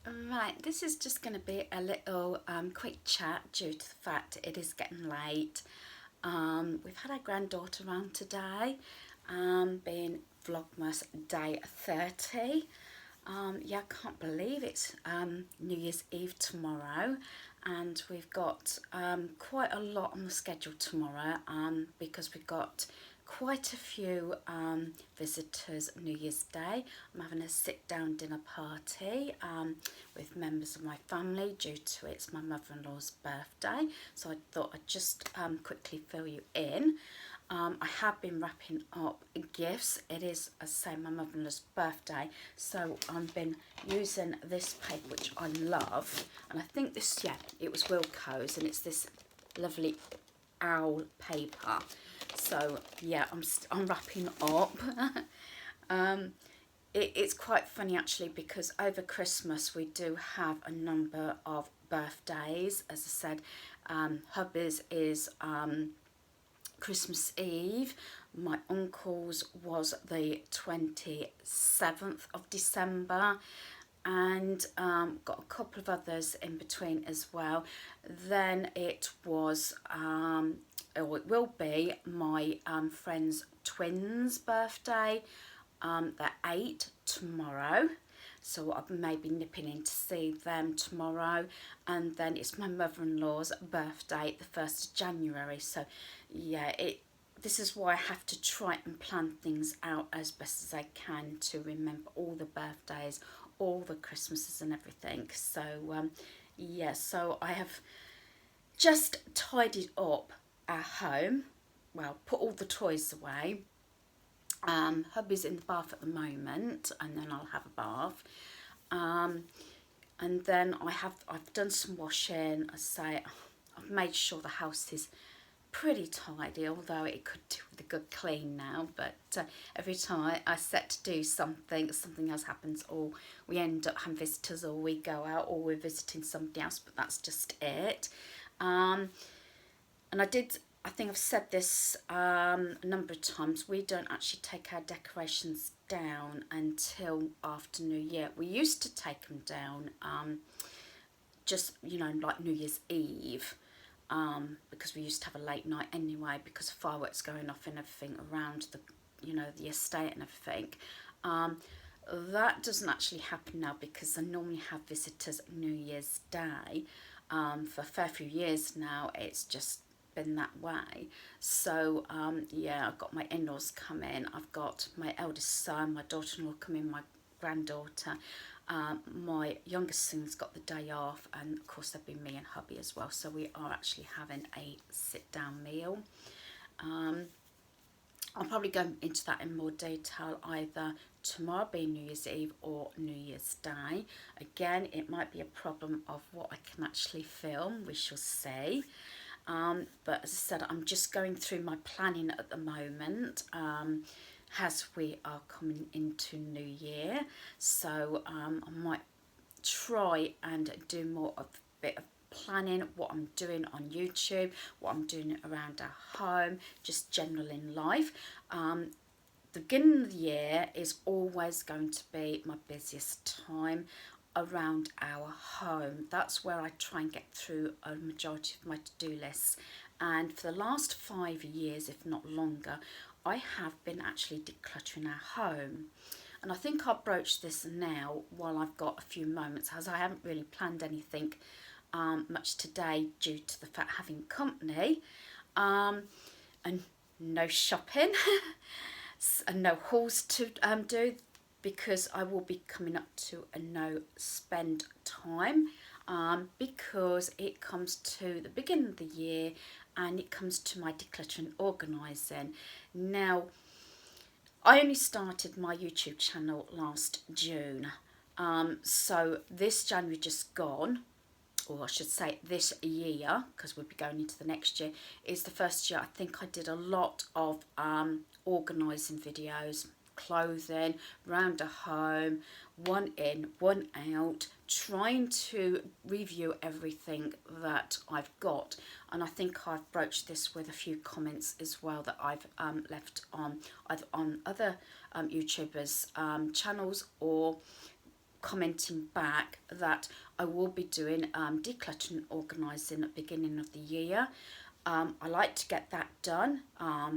Right, this is just going to be a little quick chat due to the fact it is getting late. We've had our granddaughter around today, being Vlogmas day 30. Yeah, I can't believe it's New Year's Eve tomorrow, and we've got quite a lot on the schedule tomorrow because we've got quite a few visitors New Year's Day. I'm having a sit-down dinner party with members of my family due to it's my mother-in-law's birthday, so I thought I'd just quickly fill you in. I have been wrapping up gifts. It is, as I say, my mother-in-law's birthday, so I've been using this paper, which I love, and I think this, yeah, it was Wilco's, and it's this lovely owl paper. So yeah, I'm wrapping up. It's quite funny actually, because over Christmas we do have a number of birthdays. As I said, hubby's is Christmas Eve. My uncle's was the 27th of December, and got a couple of others in between as well. Then it was, or it will be, my friend's twins' birthday. They're 8 tomorrow, so I may be nipping in to see them tomorrow. And then it's my mother-in-law's birthday, the 1st of January. So yeah, this is why I have to try and plan things out as best as I can to remember all the birthdays, all the Christmases and everything. So yeah, so I have just tidied up our home, well, put all the toys away. Hubby's in the bath at the moment, and then I'll have a bath. And then I've done some washing. I say I've made sure the house is pretty tidy, although it could do with a good clean now. But every time I set to do something, something else happens, or we end up having visitors, or we go out, or we're visiting somebody else. But that's just it. And I think I've said this a number of times, we don't actually take our decorations down until after New Year. We used to take them down just, like New Year's Eve, because we used to have a late night anyway, because of fireworks going off and everything around the estate and everything. That doesn't actually happen now, because I normally have visitors New Year's Day. For a fair few years now, it's just been that way. So yeah, I've got my in-laws come in, I've got my eldest son, my daughter-in-law come in, my granddaughter, my youngest son's got the day off, and of course there'll be me and hubby as well. So we are actually having a sit-down meal. I'll probably go into that in more detail either tomorrow being New Year's Eve or New Year's Day. Again, it might be a problem of what I can actually film, we shall see. But as I said, I'm just going through my planning at the moment as we are coming into New Year. So I might try and do more of a bit of planning, what I'm doing on YouTube, what I'm doing around our home, just general in life. The beginning of the year is always going to be my busiest time around our home. That's where I try and get through a majority of my to-do lists. And for the last 5 years, if not longer, I have been actually decluttering our home. And I think I'll broach this now while I've got a few moments, as I haven't really planned anything much today due to the fact having company and no shopping and no hauls to do, because I will be coming up to a no spend time, because it comes to the beginning of the year and it comes to my decluttering organising. Now, I only started my YouTube channel last June, so this January just gone, or I should say this year, because we'll be going into the next year, is the first year I think I did a lot of organising videos, clothing, round a home, one in, one out, trying to review everything that I've got. And I think I've broached this with a few comments as well that I've left on either on other YouTubers' channels, or commenting back that I will be doing decluttering and organising at the beginning of the year. I like to get that done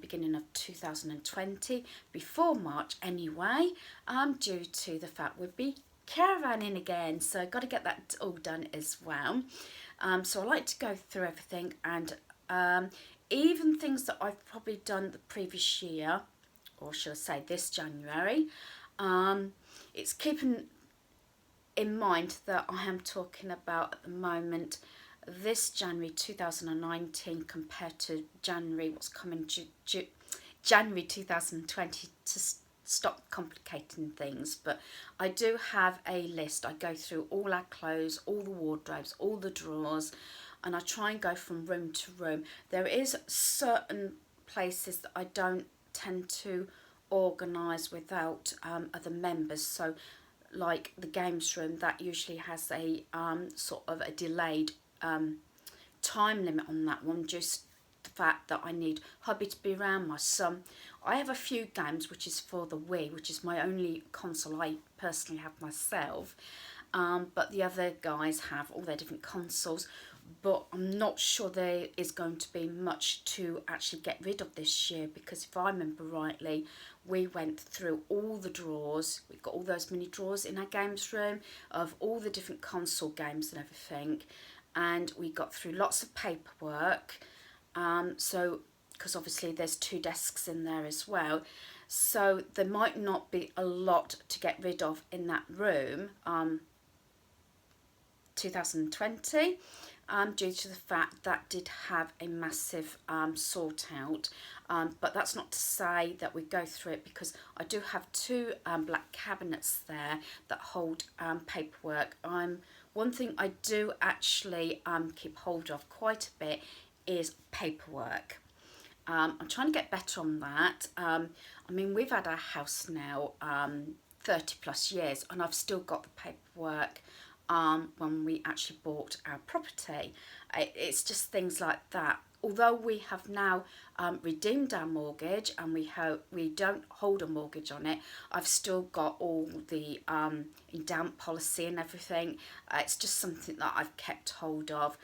beginning of 2020, before March anyway, due to the fact we'll be caravanning again, so I've got to get that all done as well. So I like to go through everything, and even things that I've probably done the previous year, or should I say this January. It's keeping in mind that I am talking about at the moment this January 2019 compared to January what's coming January 2020, to stop complicating things. But I do have a list. I go through all our clothes, all the wardrobes, all the drawers, and I try and go from room to room. There is certain places that I don't tend to organise without other members, so like the games room, that usually has a sort of a delayed time limit on that one, just the fact that I need hubby to be around, my son. I have a few games which is for the Wii, which is my only console I personally have myself, but the other guys have all their different consoles. But I'm not sure there is going to be much to actually get rid of this year, because if I remember rightly, we went through all the drawers. We've got all those mini drawers in our games room of all the different console games and everything, and we got through lots of paperwork. So because obviously there's 2 desks in there as well, so there might not be a lot to get rid of in that room 2020, due to the fact that did have a massive sort out. But that's not to say that we go through it, because I do have 2 black cabinets there that hold paperwork. One thing I do actually keep hold of quite a bit is paperwork. I'm trying to get better on that. I mean, we've had our house now 30 plus years, and I've still got the paperwork when we actually bought our property. It's just things like that. Although we have now redeemed our mortgage and we don't hold a mortgage on it, I've still got all the endowment policy and everything. It's just something that I've kept hold of.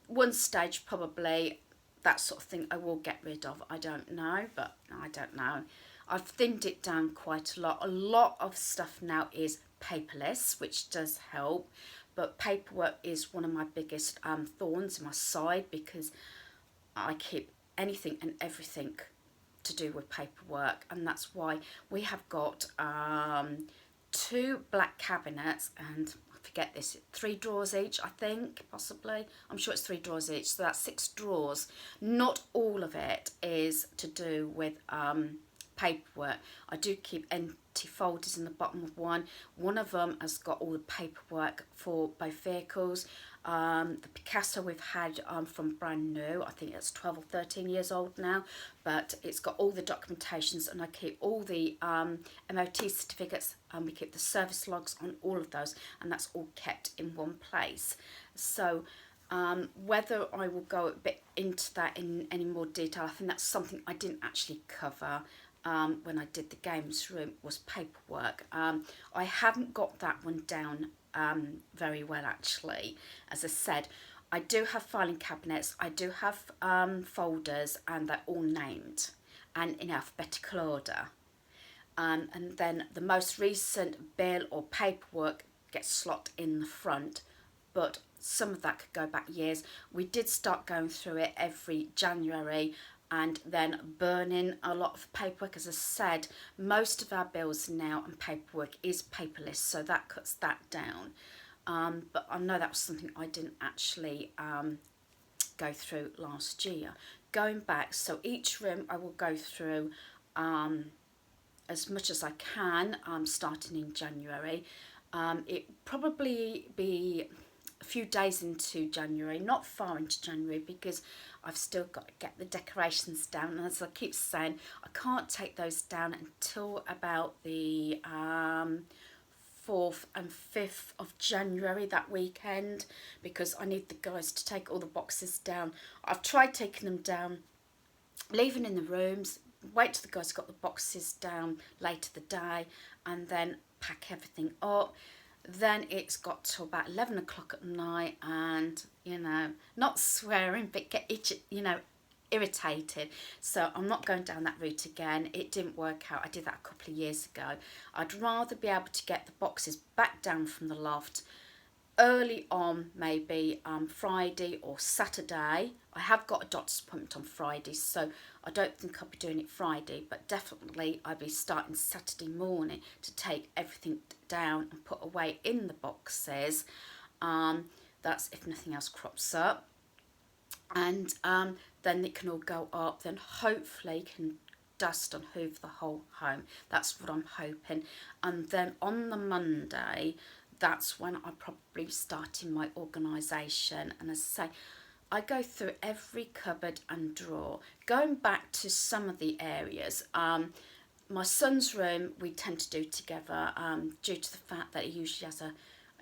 One stage probably that sort of thing I will get rid of. I don't know, but I don't know. I've thinned it down quite a lot. A lot of stuff now is paperless, which does help, but paperwork is one of my biggest thorns in my side, because I keep anything and everything to do with paperwork, and that's why we have got 2 black cabinets, and I forget this, 3 drawers each, I think, possibly. I'm sure it's 3 drawers each, so that's 6 drawers. Not all of it is to do with paperwork. I do keep empty folders in the bottom of one. One of them has got all the paperwork for both vehicles. The Picasso we've had from brand new, I think it's 12 or 13 years old now, but it's got all the documentations, and I keep all the MOT certificates, and we keep the service logs on all of those, and that's all kept in one place. So whether I will go a bit into that in any more detail, I think that's something I didn't actually cover when I did the games room, was paperwork. I haven't got that one down very well, actually. As I said, I do have filing cabinets, I do have folders, and they're all named and in alphabetical order. And then the most recent bill or paperwork gets slotted in the front, but some of that could go back years. We did start going through it every January, and then burning a lot of paperwork. As I said, most of our bills now and paperwork is paperless, so that cuts that down. But I know that was something I didn't actually go through last year. Going back, so each room I will go through as much as I can, starting in January. It probably be a few days into January, not far into January, because I've still got to get the decorations down, and as I keep saying, I can't take those down until about the 4th and 5th of January, that weekend, because I need the guys to take all the boxes down. I've tried taking them down, leaving in the rooms, wait till the guys got the boxes down later the day, and then pack everything up. then it's got to about 11 o'clock at night, and you know, not swearing but get itchy, you know, irritated. So I'm not going down that route again. It didn't work out. I did that a couple of years ago. I'd rather be able to get the boxes back down from the loft early on, maybe Friday or Saturday. I have got a doctor's appointment on Friday, so I don't think I'll be doing it Friday, but definitely I'll be starting Saturday morning to take everything down and put away in the boxes. That's if nothing else crops up. And then it can all go up, then hopefully can dust and hoover the whole home. That's what I'm hoping. And then on the Monday, that's when I probably starting my organisation. And as I say, I go through every cupboard and drawer, going back to some of the areas. My son's room we tend to do together, due to the fact that he usually has I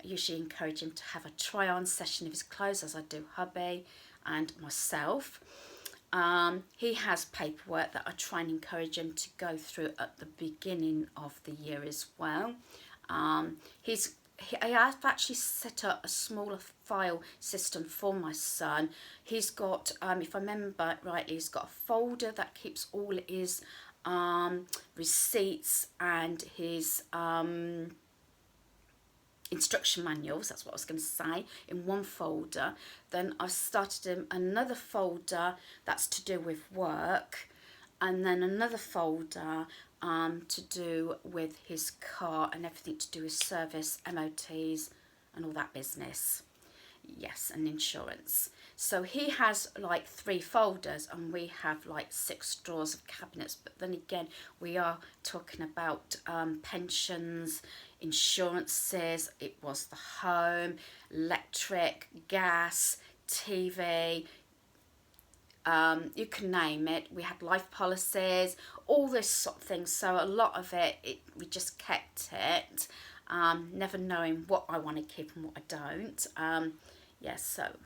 usually encourage him to have a try-on session of his clothes, as I do hubby and myself. He has paperwork that I try and encourage him to go through at the beginning of the year as well. I have actually set up a smaller file system for my son. He's got, if I remember rightly, he's got a folder that keeps all his receipts and his instruction manuals, that's what I was going to say, in one folder. Then I started him another folder that's to do with work, and then another folder to do with his car and everything to do with service, MOTs and all that business. Yes, and insurance. So he has like 3 folders and we have like 6 drawers of cabinets. But then again, we are talking about pensions, insurances, it was the home, electric, gas, TV, you can name it. We had life policies, all this sort of thing. So a lot of it we just kept it, never knowing what I want to keep and what I don't. Yes, so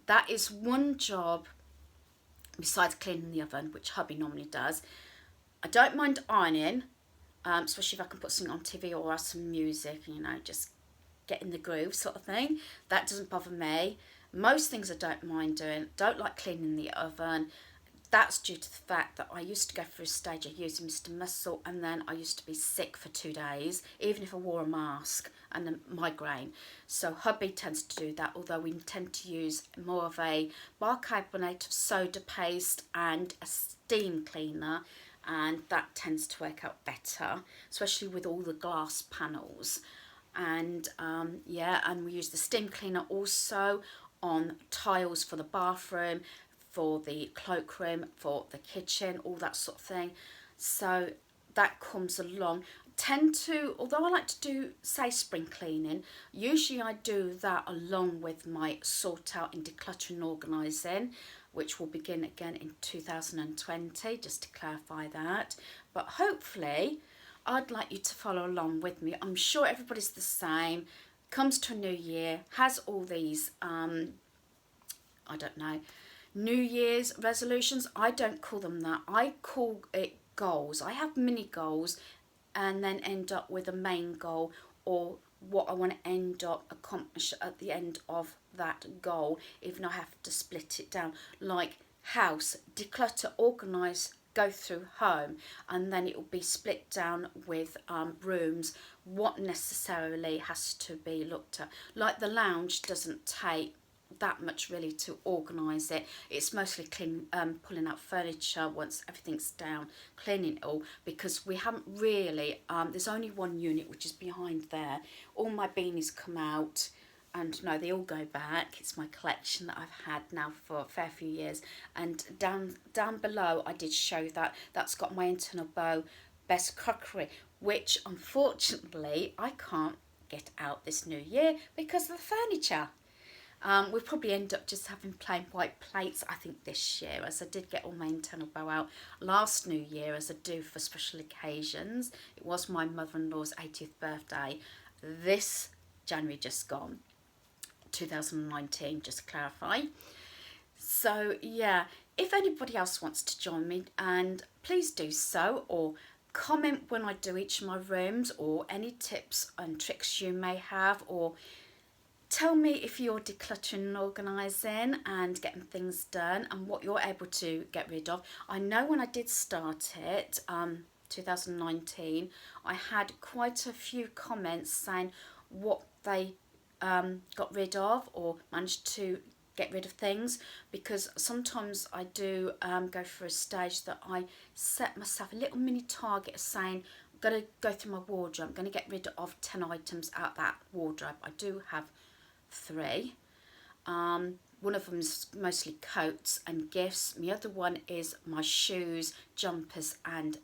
that is one job besides cleaning the oven, which hubby normally does. I don't mind ironing, especially if I can put something on TV or have some music, you know, just get in the groove sort of thing. That doesn't bother me. Most things I don't mind doing. Don't like cleaning the oven. That's due to the fact that I used to go through a stage of using Mr. Muscle, and then I used to be sick for 2 days, even if I wore a mask, and a migraine. So hubby tends to do that, although we tend to use more of a bicarbonate of soda paste and a steam cleaner, and that tends to work out better, especially with all the glass panels. And yeah, and we use the steam cleaner also on tiles for the bathroom, for the cloakroom, for the kitchen, all that sort of thing. So that comes along. Tend to, although I like to do, say, spring cleaning, usually I do that along with my sort out and decluttering organising, which will begin again in 2020, just to clarify that. But hopefully I'd like you to follow along with me. I'm sure everybody's the same, comes to a new year, has all these I don't know, New Year's resolutions. I don't call them that. I call it goals. I have mini goals and then end up with a main goal, or what I want to end up accomplish at the end of that goal, even I have to split it down. Like house, declutter, organise, go through home, and then it will be split down with rooms, what necessarily has to be looked at. Like the lounge doesn't take that much really to organise it. It's mostly clean, pulling out furniture once everything's down, cleaning it all, because we haven't really, there's only one unit which is behind there. All my beanies come out, and no, they all go back. It's my collection that I've had now for a fair few years. And down below I did show that that's got my internal bow best crockery, which unfortunately I can't get out this new year because of the furniture. We'll probably end up just having plain white plates, I think, this year, as I did get all my internal bow out last New Year, as I do for special occasions. It was my mother-in-law's 80th birthday this January just gone, 2019, just to clarify. So yeah, if anybody else wants to join me, and please do so, or comment when I do each of my rooms, or any tips and tricks you may have, or tell me if you're decluttering and organising and getting things done and what you're able to get rid of. I know when I did start it, 2019, I had quite a few comments saying what they got rid of or managed to get rid of things, because sometimes I do go for a stage that I set myself a little mini target of saying I'm going to go through my wardrobe, I'm going to get rid of 10 items out that wardrobe. I do have 3. One of them is mostly coats and gifts. The other one is my shoes, jumpers and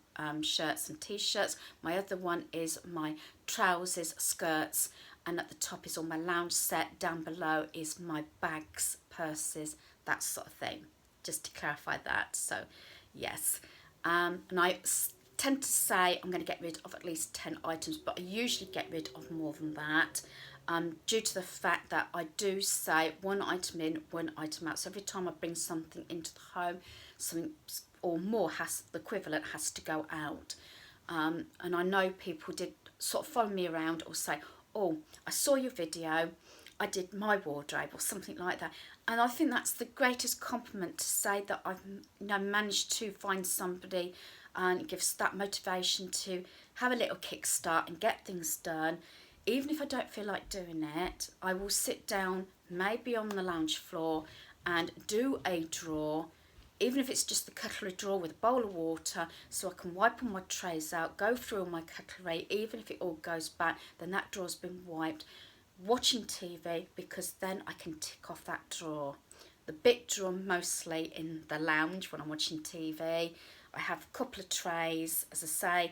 shirts and t-shirts. My other one is my trousers, skirts, and at the top is all my lounge set. Down below is my bags, purses, that sort of thing. Just to clarify that. So yes, and I tend to say I'm going to get rid of at least 10 items, but I usually get rid of more than that. Due to the fact that I do say 1 item in, 1 item out. So every time I bring something into the home, something or more the equivalent has to go out. And I know people did sort of follow me around or say, oh, I saw your video, I did my wardrobe or something like that. And I think that's the greatest compliment, to say that I've managed to find somebody, and it gives that motivation to have a little kickstart and get things done. Even if I don't feel like doing it, I will sit down maybe on the lounge floor and do a drawer, even if it's just the cutlery drawer with a bowl of water, so I can wipe all my trays out, go through all my cutlery. Even if it all goes back, then that drawer's been wiped. Watching TV, because then I can tick off that drawer. The big drawer mostly in the lounge when I'm watching TV. I have a couple of trays, as I say,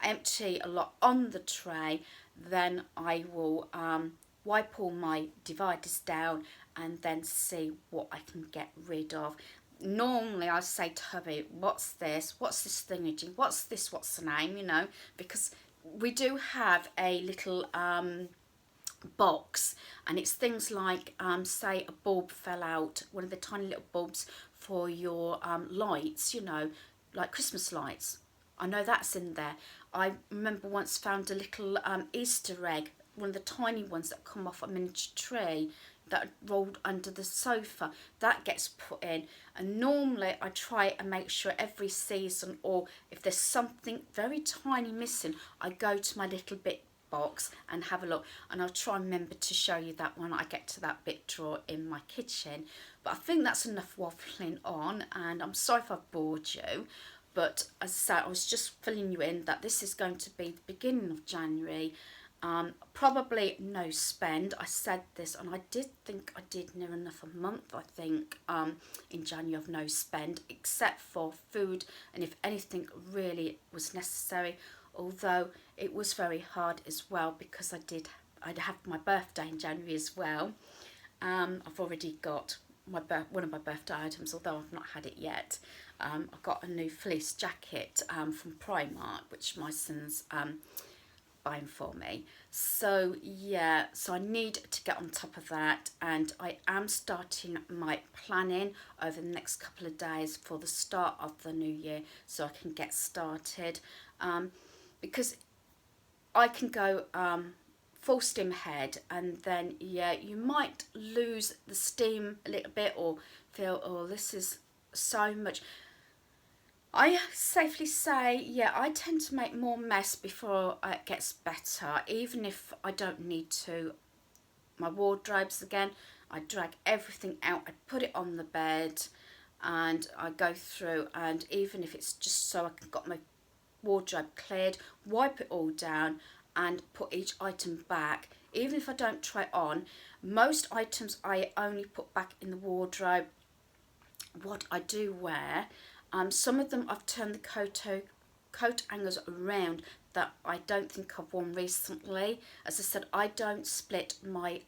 empty a lot on the tray. Then I will wipe all my dividers down and then see what I can get rid of. Normally I say to hubby, what's this thingy, what's this, what's the name, because we do have a little box, and it's things like say a bulb fell out, one of the tiny little bulbs for your lights, like Christmas lights. I know that's in there. I remember once found a little Easter egg, one of the tiny ones that come off a miniature tree that rolled under the sofa. That gets put in, and normally I try and make sure every season, or if there's something very tiny missing, I go to my little bit box and have a look, and I'll try and remember to show you that when I get to that bit drawer in my kitchen. But I think that's enough waffling on, and I'm sorry if I've bored you. But as I said, I was just filling you in that this is going to be the beginning of January. Probably no spend. I said this, and I did think I did near enough a month, I think, in January of no spend, except for food, and if anything really was necessary. Although it was very hard as well, because I'd have my birthday in January as well. I've already got one of my birthday items, although I've not had it yet. I've got a new fleece jacket from Primark, which my son's buying for me. So yeah, so I need to get on top of that, and I am starting my planning over the next couple of days for the start of the new year, so I can get started, because I can go full steam ahead, and then yeah, you might lose the steam a little bit, or feel, oh, this is so much. I safely say, yeah, I tend to make more mess before it gets better, even if I don't need to. My wardrobes, again, I drag everything out, I put it on the bed, and I go through, and even if it's just so I can got my wardrobe cleared, wipe it all down and put each item back. Even if I don't try it on, most items I only put back in the wardrobe what I do wear. Some of them I've turned the coat hangers around that I don't think I've worn recently. As I said, I don't split my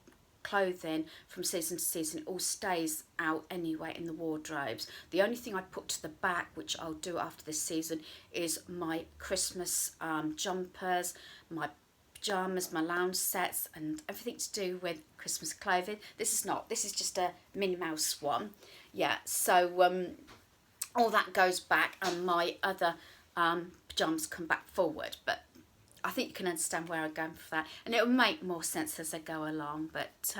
clothing from season to season. It all stays out anyway in the wardrobes. The only thing I put to the back, which I'll do after this season, is my Christmas jumpers, my pyjamas, my lounge sets, and everything to do with Christmas clothing. This is just a Minnie Mouse one. Yeah, so all that goes back, and my other pyjamas come back forward, but I think you can understand where I'm going for that, and it will make more sense as I go along. But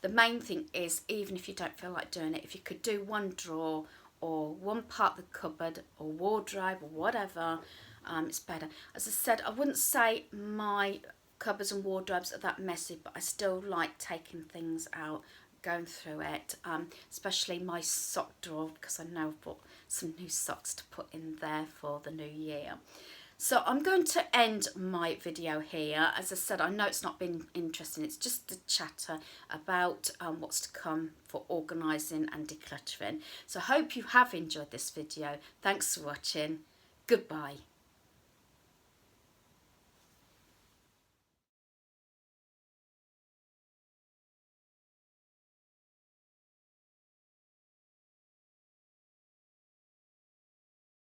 the main thing is, even if you don't feel like doing it, if you could do one drawer or one part of the cupboard or wardrobe or whatever, it's better. As I said, I wouldn't say my cupboards and wardrobes are that messy, but I still like taking things out, going through it, especially my sock drawer, because I know I've bought some new socks to put in there for the new year. So I'm going to end my video here. As I said, I know it's not been interesting. It's just a chatter about what's to come for organising and decluttering. So I hope you have enjoyed this video. Thanks for watching. Goodbye.